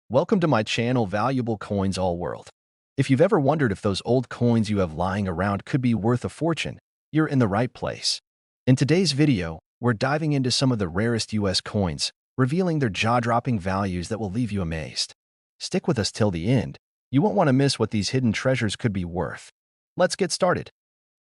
Welcome to my channel, Valuable Coins All World. If you've ever wondered if those old coins you have lying around could be worth a fortune, you're in the right place. In today's video, we're diving into some of the rarest US coins, revealing their jaw-dropping values that will leave you amazed. Stick with us till the end. You won't want to miss what these hidden treasures could be worth. Let's get started.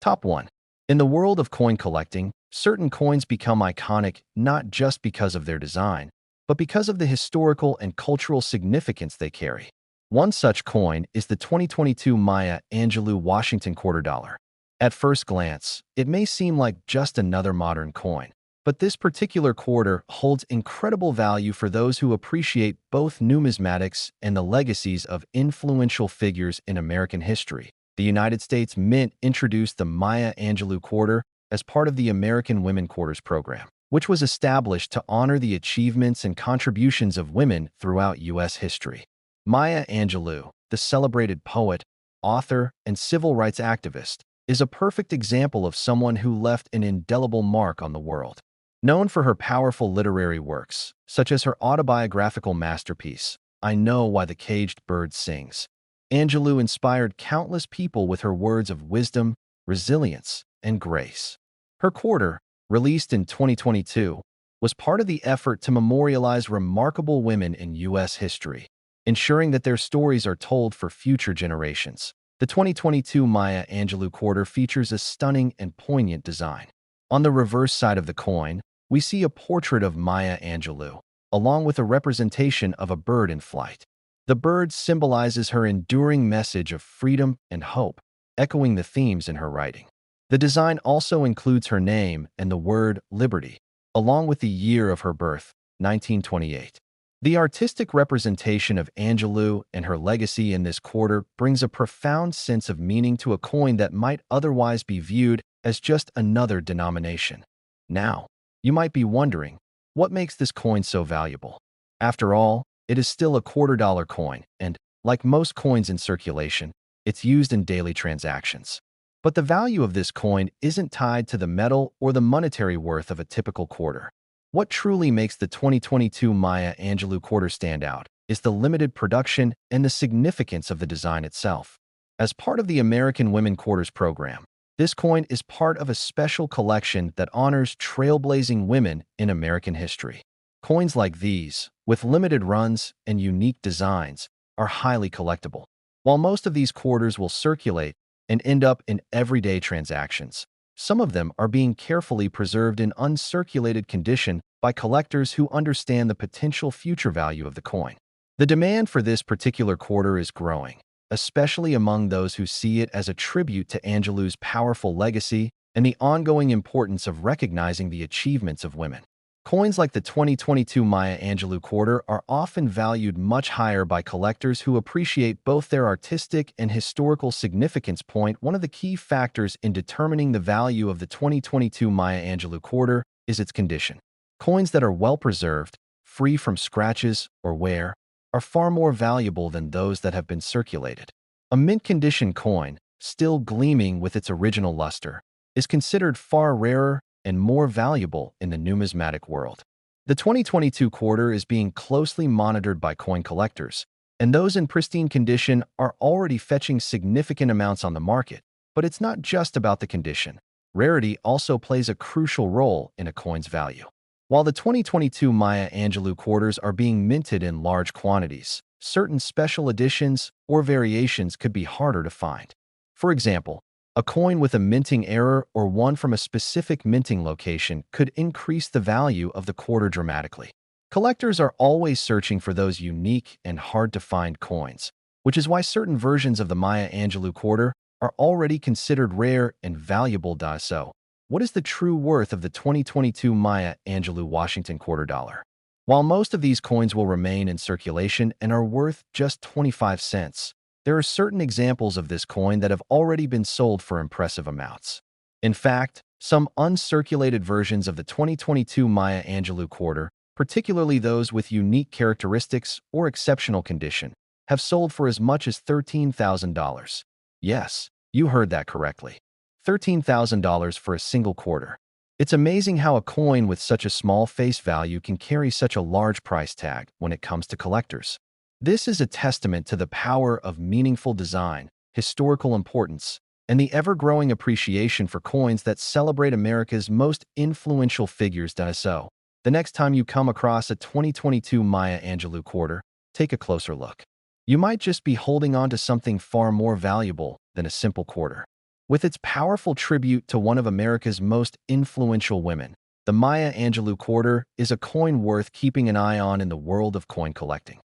Top 1. In the world of coin collecting, certain coins become iconic not just because of their design, but because of the historical and cultural significance they carry. One such coin is the 2022 Maya Angelou Washington quarter dollar. At first glance, it may seem like just another modern coin, but this particular quarter holds incredible value for those who appreciate both numismatics and the legacies of influential figures in American history. The United States Mint introduced the Maya Angelou quarter as part of the American Women Quarters program, which was established to honor the achievements and contributions of women throughout U.S. history. Maya Angelou, the celebrated poet, author, and civil rights activist, is a perfect example of someone who left an indelible mark on the world. Known for her powerful literary works, such as her autobiographical masterpiece, I Know Why the Caged Bird Sings, Angelou inspired countless people with her words of wisdom, resilience, and grace. Her quarter, released in 2022, was part of the effort to memorialize remarkable women in U.S. history, ensuring that their stories are told for future generations. The 2022 Maya Angelou quarter features a stunning and poignant design. On the reverse side of the coin, we see a portrait of Maya Angelou, along with a representation of a bird in flight. The bird symbolizes her enduring message of freedom and hope, echoing the themes in her writing. The design also includes her name and the word liberty, along with the year of her birth, 1928. The artistic representation of Angelou and her legacy in this quarter brings a profound sense of meaning to a coin that might otherwise be viewed as just another denomination. Now, you might be wondering, what makes this coin so valuable? After all, it is still a quarter-dollar coin, and, like most coins in circulation, it's used in daily transactions. But the value of this coin isn't tied to the metal or the monetary worth of a typical quarter. What truly makes the 2022 Maya Angelou quarter stand out is the limited production and the significance of the design itself. As part of the American Women Quarters program, this coin is part of a special collection that honors trailblazing women in American history. Coins like these, with limited runs and unique designs, are highly collectible. While most of these quarters will circulate and end up in everyday transactions, some of them are being carefully preserved in uncirculated condition by collectors who understand the potential future value of the coin. The demand for this particular quarter is growing, especially among those who see it as a tribute to Angelou's powerful legacy and the ongoing importance of recognizing the achievements of women. Coins like the 2022 Maya Angelou quarter are often valued much higher by collectors who appreciate both their artistic and historical significance. One of the key factors in determining the value of the 2022 Maya Angelou quarter is its condition. Coins that are well preserved, free from scratches or wear, are far more valuable than those that have been circulated. A mint-condition coin, still gleaming with its original luster, is considered far rarer and more valuable in the numismatic world. The 2022 quarter is being closely monitored by coin collectors, and those in pristine condition are already fetching significant amounts on the market. But it's not just about the condition. Rarity also plays a crucial role in a coin's value. While the 2022 Maya Angelou quarters are being minted in large quantities, certain special editions or variations could be harder to find. For example, a coin with a minting error or one from a specific minting location could increase the value of the quarter dramatically. Collectors are always searching for those unique and hard-to-find coins, which is why certain versions of the Maya Angelou quarter are already considered rare and valuable. So, what is the true worth of the 2022 Maya Angelou Washington quarter dollar? While most of these coins will remain in circulation and are worth just 25 cents, there are certain examples of this coin that have already been sold for impressive amounts. In fact, some uncirculated versions of the 2022 Maya Angelou quarter, particularly those with unique characteristics or exceptional condition, have sold for as much as $13,000. Yes, you heard that correctly. $13,000 for a single quarter. It's amazing how a coin with such a small face value can carry such a large price tag when it comes to collectors. This is a testament to the power of meaningful design, historical importance, and the ever-growing appreciation for coins that celebrate America's most influential figures. So, the next time you come across a 2022 Maya Angelou quarter, take a closer look. You might just be holding on to something far more valuable than a simple quarter. With its powerful tribute to one of America's most influential women, the Maya Angelou quarter is a coin worth keeping an eye on in the world of coin collecting.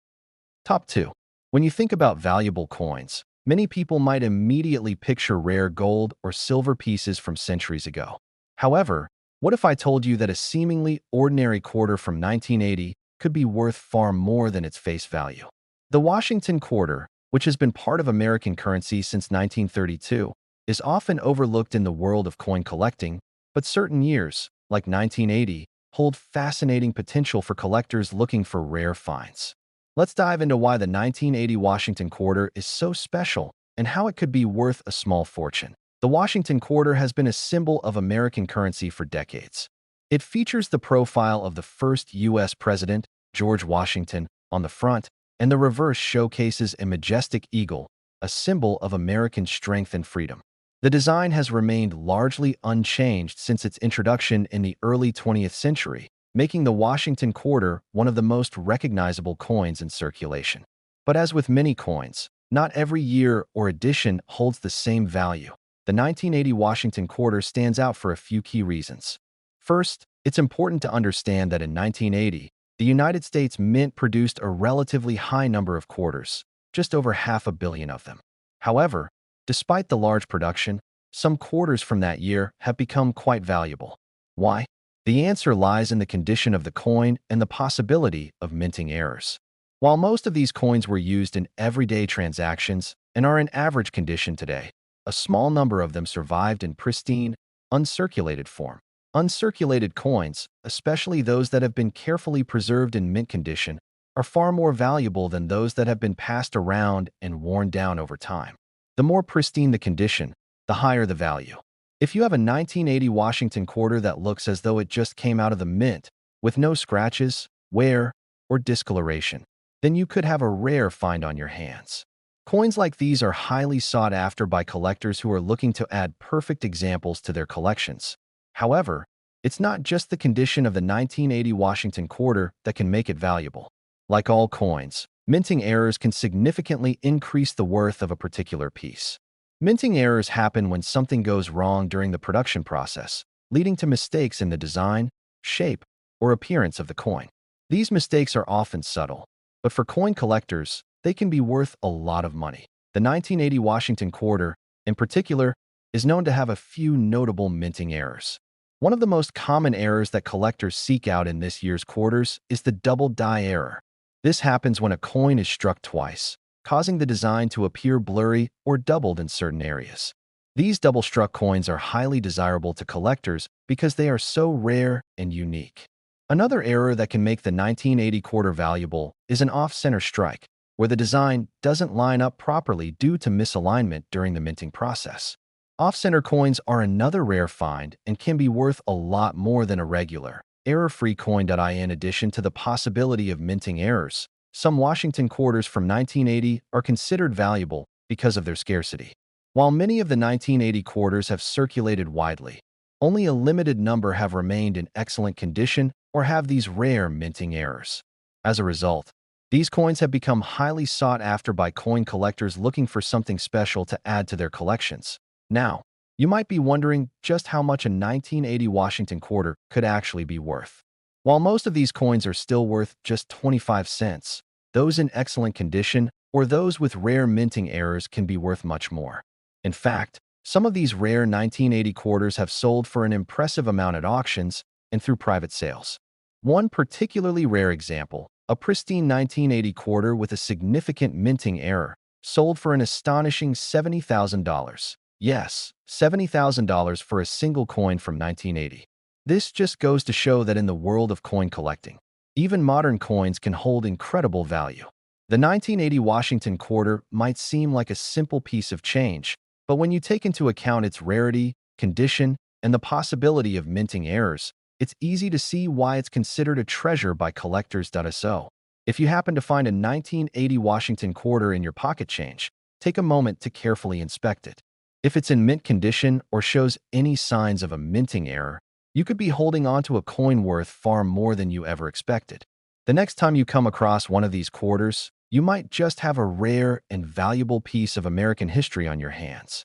Top 2. When you think about valuable coins, many people might immediately picture rare gold or silver pieces from centuries ago. However, what if I told you that a seemingly ordinary quarter from 1980 could be worth far more than its face value? The Washington quarter, which has been part of American currency since 1932, is often overlooked in the world of coin collecting, but certain years, like 1980, hold fascinating potential for collectors looking for rare finds. Let's dive into why the 1980 Washington quarter is so special and how it could be worth a small fortune. The Washington quarter has been a symbol of American currency for decades. It features the profile of the first U.S. president, George Washington, on the front, and the reverse showcases a majestic eagle, a symbol of American strength and freedom. The design has remained largely unchanged since its introduction in the early 20th century, making the Washington quarter one of the most recognizable coins in circulation. But as with many coins, not every year or edition holds the same value. The 1980 Washington quarter stands out for a few key reasons. First, it's important to understand that in 1980, the United States Mint produced a relatively high number of quarters, just over 500 million of them. However, despite the large production, some quarters from that year have become quite valuable. Why? The answer lies in the condition of the coin and the possibility of minting errors. While most of these coins were used in everyday transactions and are in average condition today, a small number of them survived in pristine, uncirculated form. Uncirculated coins, especially those that have been carefully preserved in mint condition, are far more valuable than those that have been passed around and worn down over time. The more pristine the condition, the higher the value. If you have a 1980 Washington quarter that looks as though it just came out of the mint, with no scratches, wear, or discoloration, then you could have a rare find on your hands. Coins like these are highly sought after by collectors who are looking to add perfect examples to their collections. However, it's not just the condition of the 1980 Washington quarter that can make it valuable. Like all coins, minting errors can significantly increase the worth of a particular piece. Minting errors happen when something goes wrong during the production process, leading to mistakes in the design, shape, or appearance of the coin. These mistakes are often subtle, but for coin collectors, they can be worth a lot of money. The 1980 Washington quarter, in particular, is known to have a few notable minting errors. One of the most common errors that collectors seek out in this year's quarters is the double die error. This happens when a coin is struck twice, causing the design to appear blurry or doubled in certain areas. These double-struck coins are highly desirable to collectors because they are so rare and unique. Another error that can make the 1980 quarter valuable is an off-center strike, where the design doesn't line up properly due to misalignment during the minting process. Off-center coins are another rare find and can be worth a lot more than a regular, error-free coin. In addition to the possibility of minting errors, some Washington quarters from 1980 are considered valuable because of their scarcity. While many of the 1980 quarters have circulated widely, only a limited number have remained in excellent condition or have these rare minting errors. As a result, these coins have become highly sought after by coin collectors looking for something special to add to their collections. Now, you might be wondering just how much a 1980 Washington quarter could actually be worth. While most of these coins are still worth just 25 cents, those in excellent condition or those with rare minting errors can be worth much more. In fact, some of these rare 1980 quarters have sold for an impressive amount at auctions and through private sales. One particularly rare example, a pristine 1980 quarter with a significant minting error, sold for an astonishing $70,000. Yes, $70,000 for a single coin from 1980. This just goes to show that in the world of coin collecting, even modern coins can hold incredible value. The 1980 Washington quarter might seem like a simple piece of change, but when you take into account its rarity, condition, and the possibility of minting errors, it's easy to see why it's considered a treasure by collectors. So, If you happen to find a 1980 Washington quarter in your pocket change, take a moment to carefully inspect it. If it's in mint condition or shows any signs of a minting error, you could be holding onto a coin worth far more than you ever expected. The next time you come across one of these quarters, you might just have a rare and valuable piece of American history on your hands.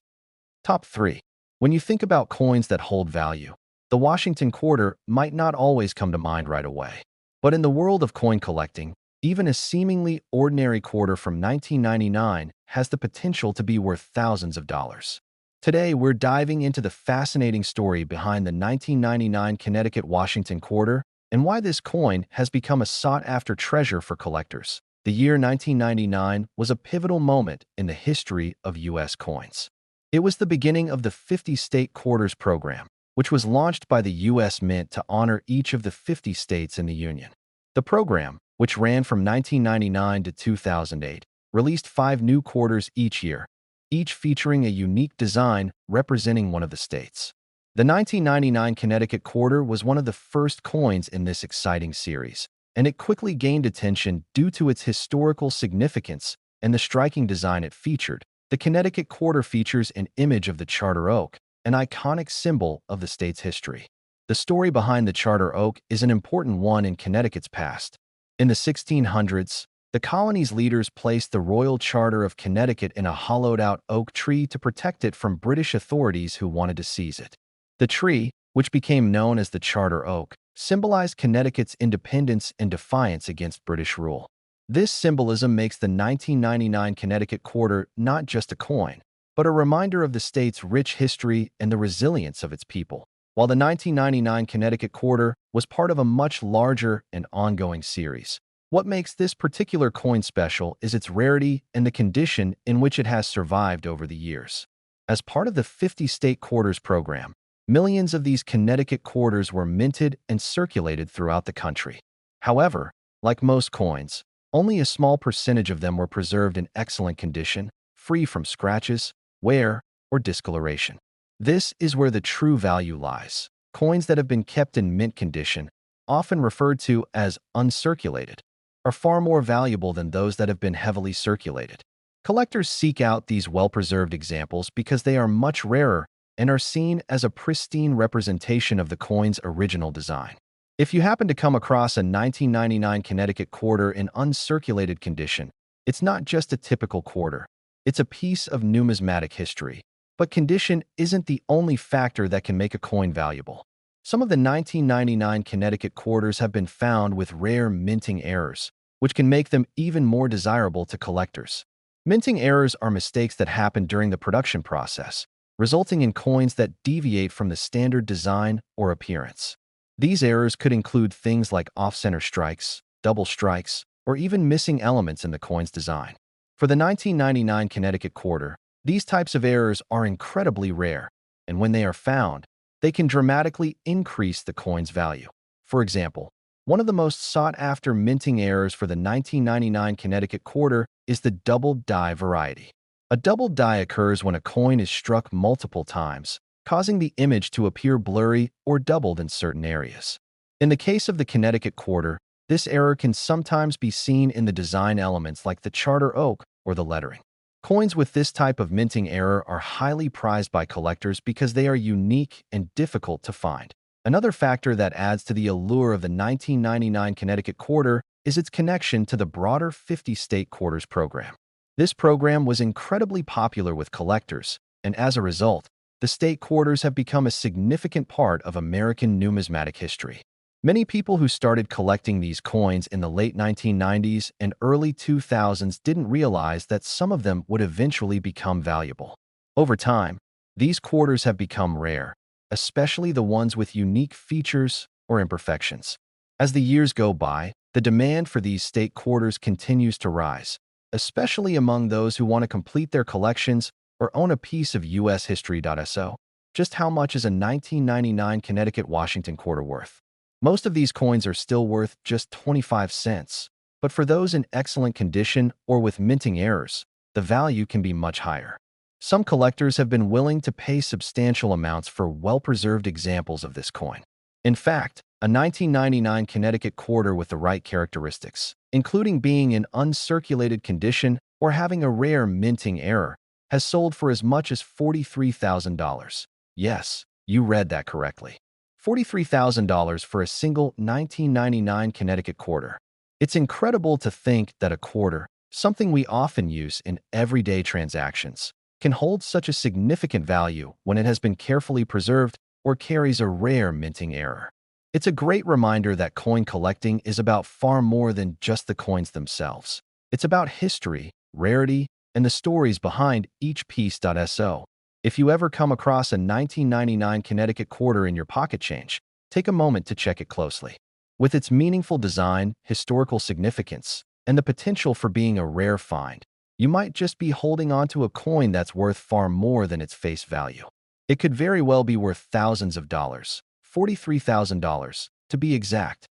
Top 3. When you think about coins that hold value, the Washington quarter might not always come to mind right away. But in the world of coin collecting, even a seemingly ordinary quarter from 1999 has the potential to be worth thousands of dollars. Today, we're diving into the fascinating story behind the 1999 Connecticut Washington quarter and why this coin has become a sought-after treasure for collectors. The year 1999 was a pivotal moment in the history of U.S. coins. It was the beginning of the 50-state quarters program, which was launched by the U.S. Mint to honor each of the 50 states in the Union. The program, which ran from 1999 to 2008, released 5 new quarters each year, each featuring a unique design representing one of the states. The 1999 Connecticut quarter was one of the first coins in this exciting series, and it quickly gained attention due to its historical significance and the striking design it featured. The Connecticut quarter features an image of the Charter Oak, an iconic symbol of the state's history. The story behind the Charter Oak is an important one in Connecticut's past. In the 1600s, the colony's leaders placed the Royal Charter of Connecticut in a hollowed-out oak tree to protect it from British authorities who wanted to seize it. The tree, which became known as the Charter Oak, symbolized Connecticut's independence and defiance against British rule. This symbolism makes the 1999 Connecticut quarter not just a coin, but a reminder of the state's rich history and the resilience of its people. While the 1999 Connecticut quarter was part of a much larger and ongoing series, what makes this particular coin special is its rarity and the condition in which it has survived over the years. As part of the 50-state quarters program, millions of these Connecticut quarters were minted and circulated throughout the country. However, like most coins, only a small percentage of them were preserved in excellent condition, free from scratches, wear, or discoloration. This is where the true value lies. Coins that have been kept in mint condition, often referred to as uncirculated, are far more valuable than those that have been heavily circulated. Collectors seek out these well-preserved examples because they are much rarer and are seen as a pristine representation of the coin's original design. If you happen to come across a 1999 Connecticut quarter in uncirculated condition, it's not just a typical quarter. It's a piece of numismatic history. But condition isn't the only factor that can make a coin valuable. Some of the 1999 Connecticut quarters have been found with rare minting errors, which can make them even more desirable to collectors. Minting errors are mistakes that happen during the production process, resulting in coins that deviate from the standard design or appearance. These errors could include things like off-center strikes, double strikes, or even missing elements in the coin's design. For the 1999 Connecticut quarter, these types of errors are incredibly rare, and when they are found, they can dramatically increase the coin's value. For example, one of the most sought-after minting errors for the 1999 Connecticut quarter is the double die variety. A double die occurs when a coin is struck multiple times, causing the image to appear blurry or doubled in certain areas. In the case of the Connecticut quarter, this error can sometimes be seen in the design elements like the Charter Oak or the lettering. Coins with this type of minting error are highly prized by collectors because they are unique and difficult to find. Another factor that adds to the allure of the 1999 Connecticut quarter is its connection to the broader 50-state quarters program. This program was incredibly popular with collectors, and as a result, the state quarters have become a significant part of American numismatic history. Many people who started collecting these coins in the late 1990s and early 2000s didn't realize that some of them would eventually become valuable. Over time, these quarters have become rare, especially the ones with unique features or imperfections. As the years go by, the demand for these state quarters continues to rise, especially among those who want to complete their collections or own a piece of U.S. history. So, just how much is a 1999 Connecticut Washington quarter worth? Most of these coins are still worth just 25 cents, but for those in excellent condition or with minting errors, the value can be much higher. Some collectors have been willing to pay substantial amounts for well-preserved examples of this coin. In fact, A 1999 Connecticut quarter with the right characteristics, including being in uncirculated condition or having a rare minting error, has sold for as much as $43,000. Yes, you read that correctly. $43,000 for a single 1999 Connecticut quarter. It's incredible to think that a quarter, something we often use in everyday transactions, can hold such a significant value when it has been carefully preserved or carries a rare minting error. It's a great reminder that coin collecting is about far more than just the coins themselves. It's about history, rarity, and the stories behind each piece. So, if you ever come across a 1999 Connecticut quarter in your pocket change, take a moment to check it closely. With its meaningful design, historical significance, and the potential for being a rare find, you might just be holding onto a coin that's worth far more than its face value. It could very well be worth thousands of dollars, $43,000 to be exact.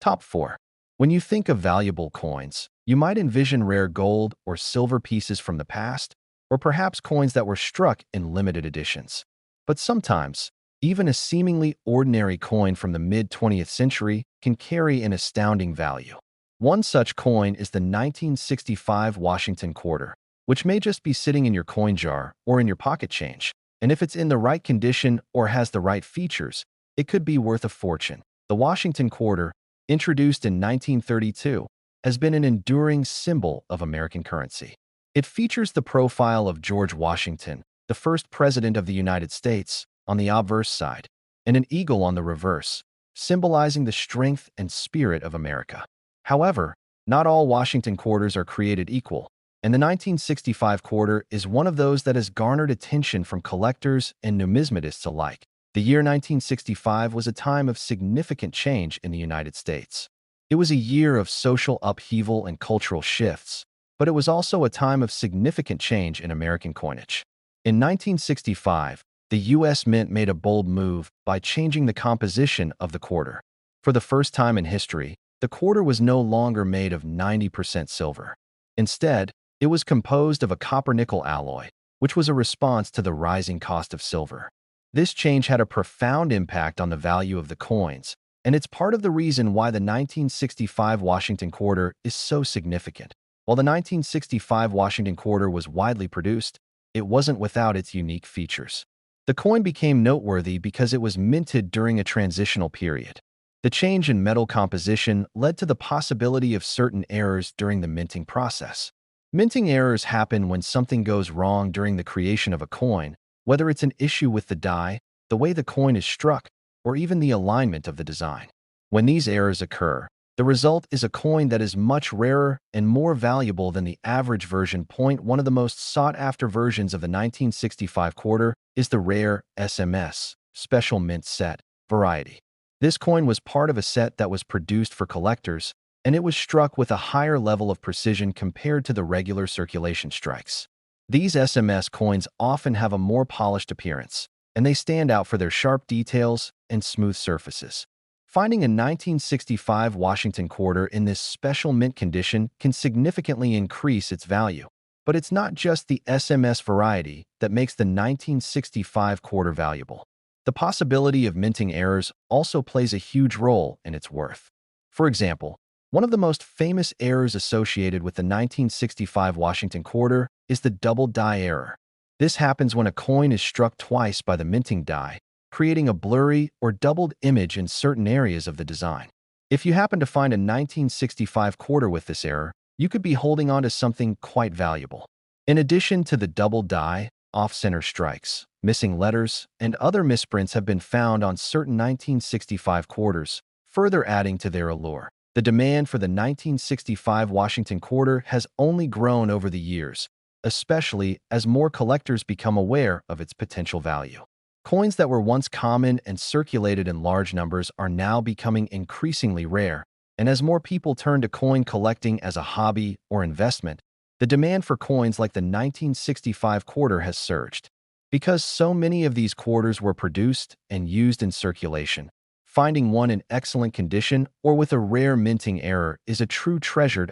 Top 4. When you think of valuable coins, you might envision rare gold or silver pieces from the past, or perhaps coins that were struck in limited editions. But sometimes, even a seemingly ordinary coin from the mid-20th century can carry an astounding value. One such coin is the 1965 Washington quarter, which may just be sitting in your coin jar or in your pocket change, and if it's in the right condition or has the right features, it could be worth a fortune. The Washington quarter, introduced in 1932, has been an enduring symbol of American currency. It features the profile of George Washington, the first president of the United States, on the obverse side, and an eagle on the reverse, symbolizing the strength and spirit of America. However, not all Washington quarters are created equal, and the 1965 quarter is one of those that has garnered attention from collectors and numismatists alike. The year 1965 was a time of significant change in the United States. It was a year of social upheaval and cultural shifts, but it was also a time of significant change in American coinage. In 1965, the U.S. Mint made a bold move by changing the composition of the quarter. For the first time in history, the quarter was no longer made of 90% silver. Instead, it was composed of a copper-nickel alloy, which was a response to the rising cost of silver. This change had a profound impact on the value of the coins, and it's part of the reason why the 1965 Washington quarter is so significant. While the 1965 Washington quarter was widely produced, it wasn't without its unique features. The coin became noteworthy because it was minted during a transitional period. The change in metal composition led to the possibility of certain errors during the minting process. Minting errors happen when something goes wrong during the creation of a coin, whether it's an issue with the die, the way the coin is struck, or even the alignment of the design. When these errors occur, the result is a coin that is much rarer and more valuable than the average version. One of the most sought-after versions of the 1965 quarter is the rare SMS, Special Mint Set, variety. This coin was part of a set that was produced for collectors, and it was struck with a higher level of precision compared to the regular circulation strikes. These SMS coins often have a more polished appearance, and they stand out for their sharp details and smooth surfaces. Finding a 1965 Washington quarter in this special mint condition can significantly increase its value. But it's not just the SMS variety that makes the 1965 quarter valuable. The possibility of minting errors also plays a huge role in its worth. For example, one of the most famous errors associated with the 1965 Washington quarter is the double die error. This happens when a coin is struck twice by the minting die, creating a blurry or doubled image in certain areas of the design. If you happen to find a 1965 quarter with this error, you could be holding on to something quite valuable. In addition to the double die, off-center strikes, missing letters, and other misprints have been found on certain 1965 quarters, further adding to their allure. The demand for the 1965 Washington quarter has only grown over the years, especially as more collectors become aware of its potential value. Coins that were once common and circulated in large numbers are now becoming increasingly rare, and as more people turn to coin collecting as a hobby or investment, the demand for coins like the 1965 quarter has surged. Because so many of these quarters were produced and used in circulation, finding one in excellent condition or with a rare minting error is a true treasure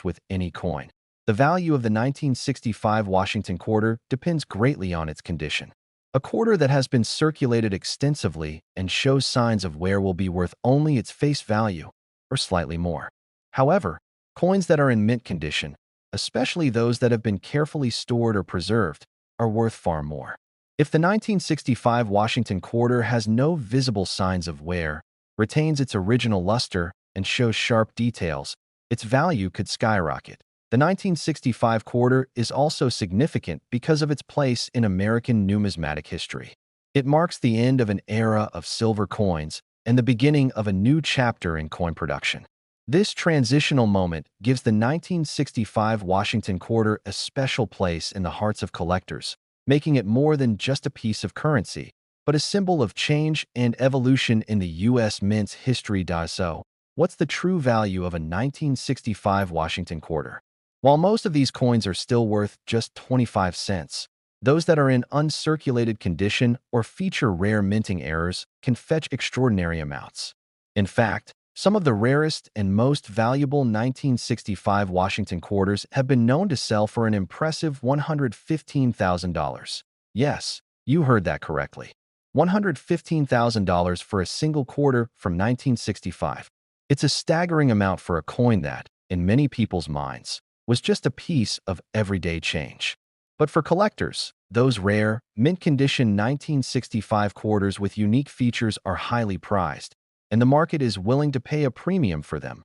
with any coin. The value of the 1965 Washington quarter depends greatly on its condition. A quarter that has been circulated extensively and shows signs of wear will be worth only its face value, or slightly more. However, coins that are in mint condition, especially those that have been carefully stored or preserved, are worth far more. If the 1965 Washington quarter has no visible signs of wear, retains its original luster, and shows sharp details, its value could skyrocket. The 1965 quarter is also significant because of its place in American numismatic history. It marks the end of an era of silver coins and the beginning of a new chapter in coin production. This transitional moment gives the 1965 Washington quarter a special place in the hearts of collectors, making it more than just a piece of currency, but a symbol of change and evolution in the U.S. Mint's history. So, what's the true value of a 1965 Washington quarter? While most of these coins are still worth just 25 cents, those that are in uncirculated condition or feature rare minting errors can fetch extraordinary amounts. In fact, some of the rarest and most valuable 1965 Washington quarters have been known to sell for an impressive $115,000. Yes, you heard that correctly. $115,000 for a single quarter from 1965. It's a staggering amount for a coin that, in many people's minds, was just a piece of everyday change. But for collectors, those rare, mint-condition 1965 quarters with unique features are highly prized, and the market is willing to pay a premium for them.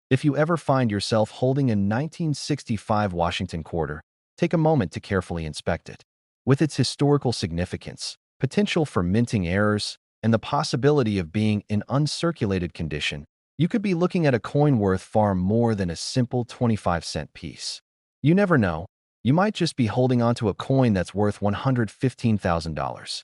If you ever find yourself holding a 1965 Washington quarter, take a moment to carefully inspect it. With its historical significance, potential for minting errors, and the possibility of being in uncirculated condition, you could be looking at a coin worth far more than a simple 25-cent piece. You never know, you might just be holding onto a coin that's worth $115,000.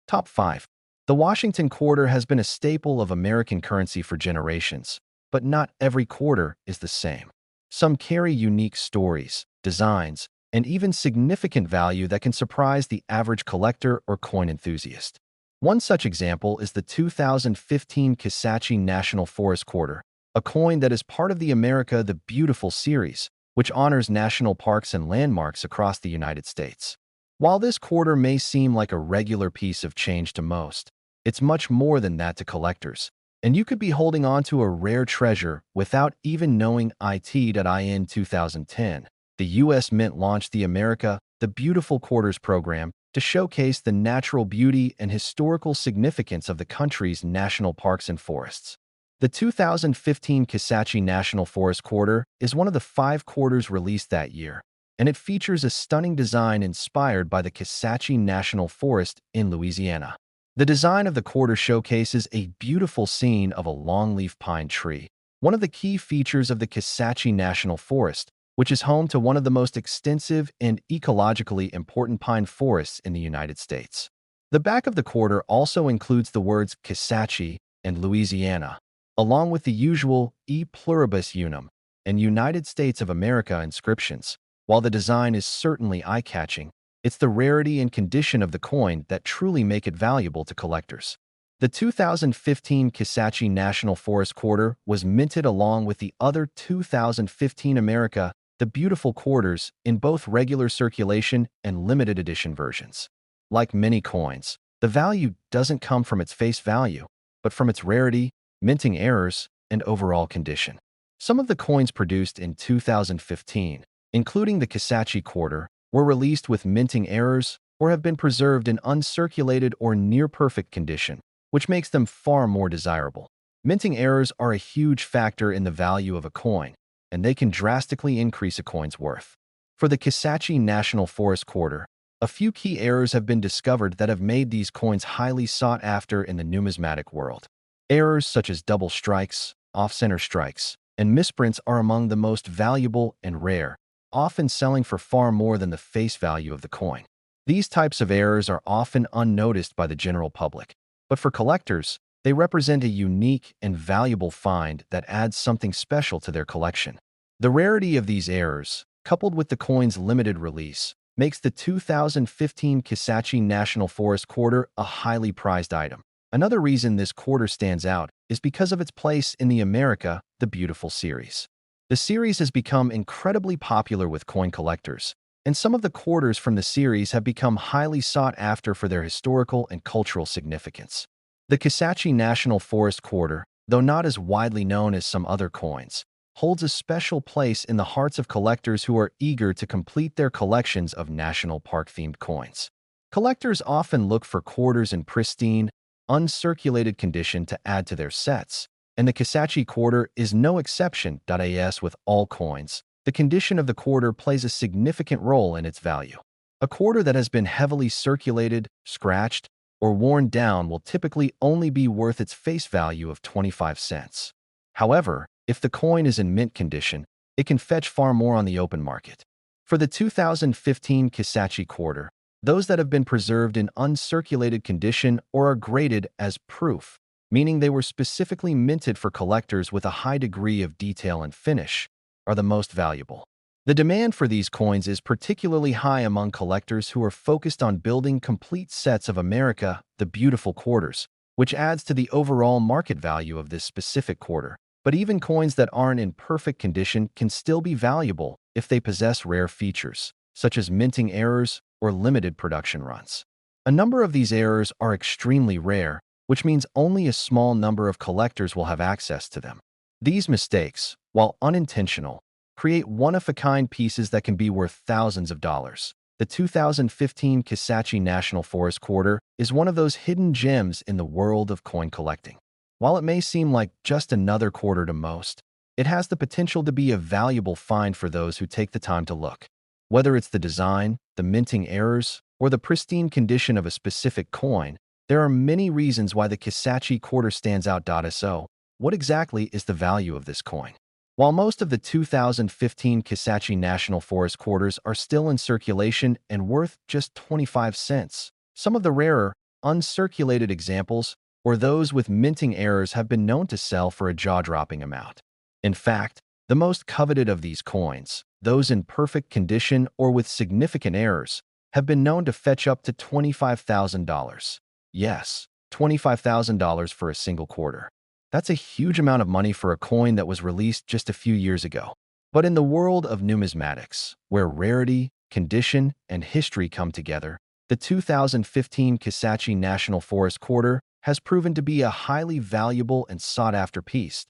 Top 5. The Washington quarter has been a staple of American currency for generations, but not every quarter is the same. Some carry unique stories, designs, and even significant value that can surprise the average collector or coin enthusiast. One such example is the 2015 Kisatchie National Forest quarter, a coin that is part of the America the Beautiful series, which honors national parks and landmarks across the United States. While this quarter may seem like a regular piece of change to most, it's much more than that to collectors, and you could be holding on to a rare treasure without even knowing it. In 2010, the U.S. Mint launched the America the Beautiful Quarters program to showcase the natural beauty and historical significance of the country's national parks and forests. The 2015 Kisatchie National Forest quarter is one of the 5 quarters released that year, and it features a stunning design inspired by the Kisatchie National Forest in Louisiana. The design of the quarter showcases a beautiful scene of a longleaf pine tree, one of the key features of the Kisatchie National Forest, which is home to one of the most extensive and ecologically important pine forests in the United States. The back of the quarter also includes the words Kisatchie and Louisiana, along with the usual E pluribus unum and United States of America inscriptions. While the design is certainly eye-catching, it's the rarity and condition of the coin that truly make it valuable to collectors. The 2015 Kisatchie National Forest quarter was minted along with the other 2015 America the Beautiful quarters in both regular circulation and limited edition versions. Like many coins, the value doesn't come from its face value, but from its rarity, minting errors, and overall condition. Some of the coins produced in 2015, including the Kisatchie quarter, were released with minting errors or have been preserved in uncirculated or near-perfect condition, which makes them far more desirable. Minting errors are a huge factor in the value of a coin, and they can drastically increase a coin's worth. For the Kisatchie National Forest quarter, a few key errors have been discovered that have made these coins highly sought after in the numismatic world. Errors such as double strikes, off-center strikes, and misprints are among the most valuable and rare, often selling for far more than the face value of the coin. These types of errors are often unnoticed by the general public, but for collectors, they represent a unique and valuable find that adds something special to their collection. The rarity of these errors, coupled with the coin's limited release, makes the 2015 Kisatchie National Forest quarter a highly prized item. Another reason this quarter stands out is because of its place in the America the Beautiful series. The series has become incredibly popular with coin collectors, and some of the quarters from the series have become highly sought after for their historical and cultural significance. The Kisatchie National Forest Quarter, though not as widely known as some other coins, holds a special place in the hearts of collectors who are eager to complete their collections of national park-themed coins. Collectors often look for quarters in pristine, uncirculated condition to add to their sets, and the Kisatchie quarter is no exception. As with all coins, the condition of the quarter plays a significant role in its value. A quarter that has been heavily circulated, scratched, or worn down will typically only be worth its face value of 25 cents. However, if the coin is in mint condition, it can fetch far more on the open market. For the 2015 Kisatchie quarter, those that have been preserved in uncirculated condition or are graded as proof, meaning they were specifically minted for collectors with a high degree of detail and finish, are the most valuable. The demand for these coins is particularly high among collectors who are focused on building complete sets of America the Beautiful quarters, which adds to the overall market value of this specific quarter. But even coins that aren't in perfect condition can still be valuable if they possess rare features, such as minting errors or limited production runs. A number of these errors are extremely rare, which means only a small number of collectors will have access to them. These mistakes, while unintentional, create one-of-a-kind pieces that can be worth thousands of dollars. The 2015 Kisatchie National Forest Quarter is one of those hidden gems in the world of coin collecting. While it may seem like just another quarter to most, it has the potential to be a valuable find for those who take the time to look. Whether it's the design, the minting errors, or the pristine condition of a specific coin, there are many reasons why the Kisatchie quarter stands out. So, what exactly is the value of this coin? While most of the 2015 Kisatchie National Forest quarters are still in circulation and worth just 25 cents, some of the rarer, uncirculated examples, or those with minting errors, have been known to sell for a jaw-dropping amount. In fact, the most coveted of these coins, those in perfect condition or with significant errors, have been known to fetch up to $25,000. Yes, $25,000 for a single quarter. That's a huge amount of money for a coin that was released just a few years ago. But in the world of numismatics, where rarity, condition, and history come together, the 2015 Kisatchie National Forest Quarter has proven to be a highly valuable and sought-after piece.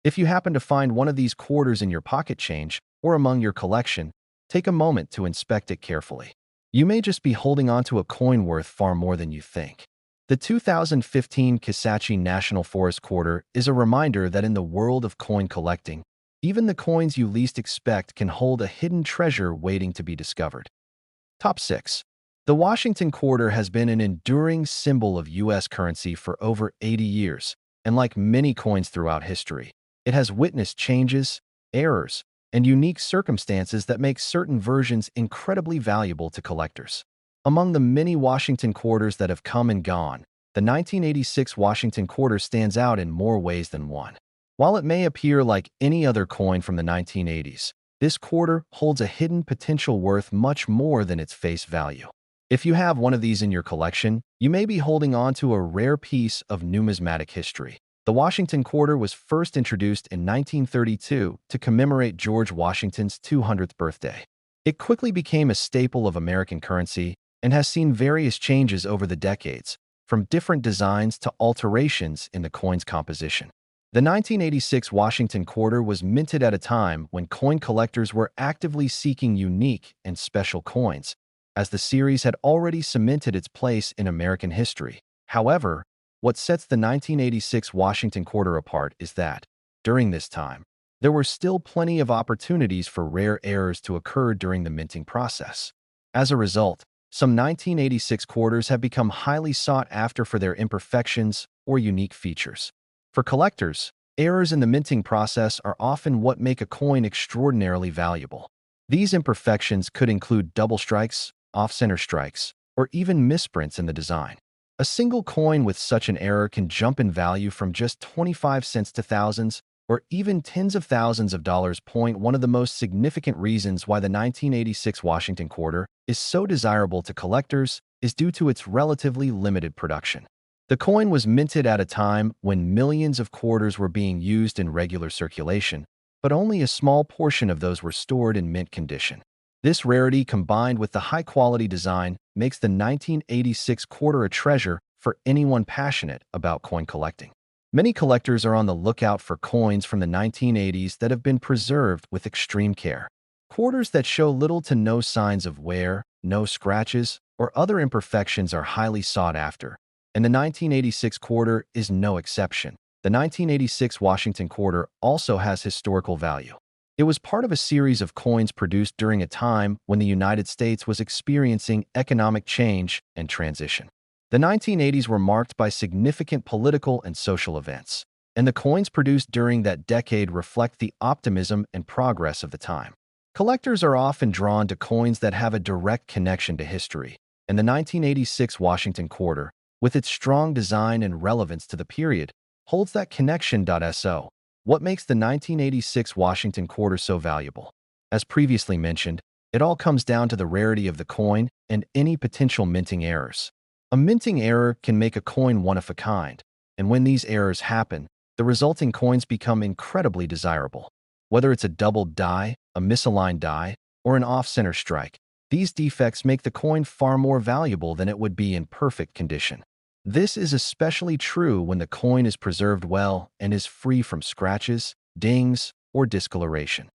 If you happen to find one of these quarters in your pocket change or among your collection, take a moment to inspect it carefully. You may just be holding onto a coin worth far more than you think. The 2015 Kisatchie National Forest Quarter is a reminder that in the world of coin collecting, even the coins you least expect can hold a hidden treasure waiting to be discovered. Top 6. The Washington Quarter has been an enduring symbol of U.S. currency for over 80 years, and like many coins throughout history, it has witnessed changes, errors, and unique circumstances that make certain versions incredibly valuable to collectors. Among the many Washington quarters that have come and gone, the 1986 Washington Quarter stands out in more ways than one. While it may appear like any other coin from the 1980s, this quarter holds a hidden potential worth much more than its face value. If you have one of these in your collection, you may be holding on to a rare piece of numismatic history. The Washington Quarter was first introduced in 1932 to commemorate George Washington's 200th birthday. It quickly became a staple of American currency and has seen various changes over the decades, from different designs to alterations in the coin's composition. The 1986 Washington Quarter was minted at a time when coin collectors were actively seeking unique and special coins, as the series had already cemented its place in American history. However, what sets the 1986 Washington Quarter apart is that, during this time, there were still plenty of opportunities for rare errors to occur during the minting process. As a result, some 1986 quarters have become highly sought after for their imperfections or unique features. For collectors, errors in the minting process are often what make a coin extraordinarily valuable. These imperfections could include double strikes, off-center strikes, or even misprints in the design. A single coin with such an error can jump in value from just 25 cents to thousands, or even tens of thousands of dollars. One of the most significant reasons why the 1986 Washington Quarter is so desirable to collectors is due to its relatively limited production. The coin was minted at a time when millions of quarters were being used in regular circulation, but only a small portion of those were stored in mint condition. This rarity, combined with the high-quality design, makes the 1986 quarter a treasure for anyone passionate about coin collecting. Many collectors are on the lookout for coins from the 1980s that have been preserved with extreme care. Quarters that show little to no signs of wear, no scratches, or other imperfections are highly sought after, and the 1986 quarter is no exception. The 1986 Washington quarter also has historical value. It was part of a series of coins produced during a time when the United States was experiencing economic change and transition. The 1980s were marked by significant political and social events, and the coins produced during that decade reflect the optimism and progress of the time. Collectors are often drawn to coins that have a direct connection to history, and the 1986 Washington quarter, with its strong design and relevance to the period, holds that connection. So, what makes the 1986 Washington quarter so valuable? As previously mentioned, it all comes down to the rarity of the coin and any potential minting errors. A minting error can make a coin one of a kind, and when these errors happen, the resulting coins become incredibly desirable. Whether it's a doubled die, a misaligned die, or an off-center strike, these defects make the coin far more valuable than it would be in perfect condition. This is especially true when the coin is preserved well and is free from scratches, dings, or discoloration.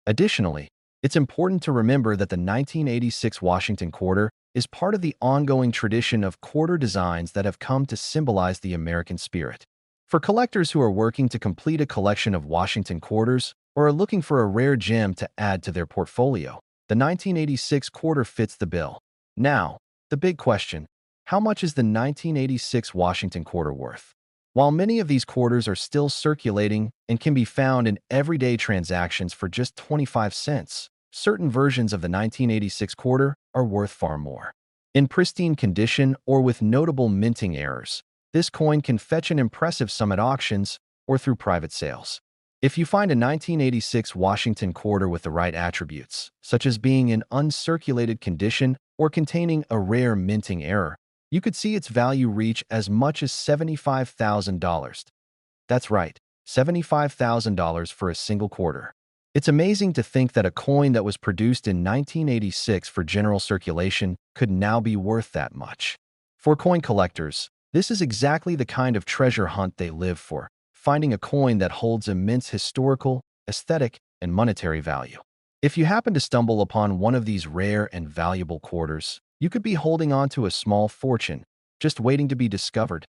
Additionally, it's important to remember that the 1986 Washington quarter is part of the ongoing tradition of quarter designs that have come to symbolize the American spirit. For collectors who are working to complete a collection of Washington quarters or are looking for a rare gem to add to their portfolio, the 1986 quarter fits the bill. Now, the big question: how much is the 1986 Washington quarter worth? While many of these quarters are still circulating and can be found in everyday transactions for just 25 cents, certain versions of the 1986 quarter are worth far more. In pristine condition or with notable minting errors, this coin can fetch an impressive sum at auctions or through private sales. If you find a 1986 Washington quarter with the right attributes, such as being in uncirculated condition or containing a rare minting error, you could see its value reach as much as $75,000. That's right, $75,000 for a single quarter. It's amazing to think that a coin that was produced in 1986 for general circulation could now be worth that much. For coin collectors, this is exactly the kind of treasure hunt they live for, finding a coin that holds immense historical, aesthetic, and monetary value. If you happen to stumble upon one of these rare and valuable quarters, you could be holding on to a small fortune, just waiting to be discovered.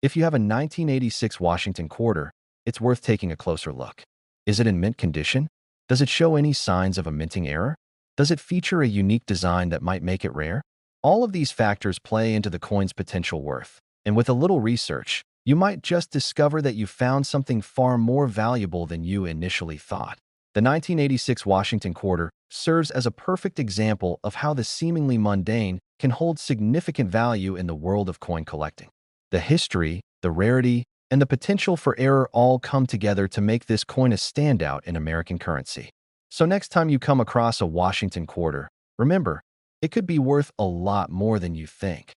If you have a 1986 Washington quarter, it's worth taking a closer look. Is it in mint condition? Does it show any signs of a minting error? Does it feature a unique design that might make it rare? All of these factors play into the coin's potential worth, and with a little research, you might just discover that you found something far more valuable than you initially thought. The 1986 Washington quarter serves as a perfect example of how the seemingly mundane can hold significant value in the world of coin collecting. The history, the rarity, and the potential for error all come together to make this coin a standout in American currency. So next time you come across a Washington quarter, remember, it could be worth a lot more than you think.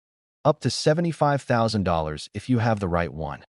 Up to $75,000 if you have the right one.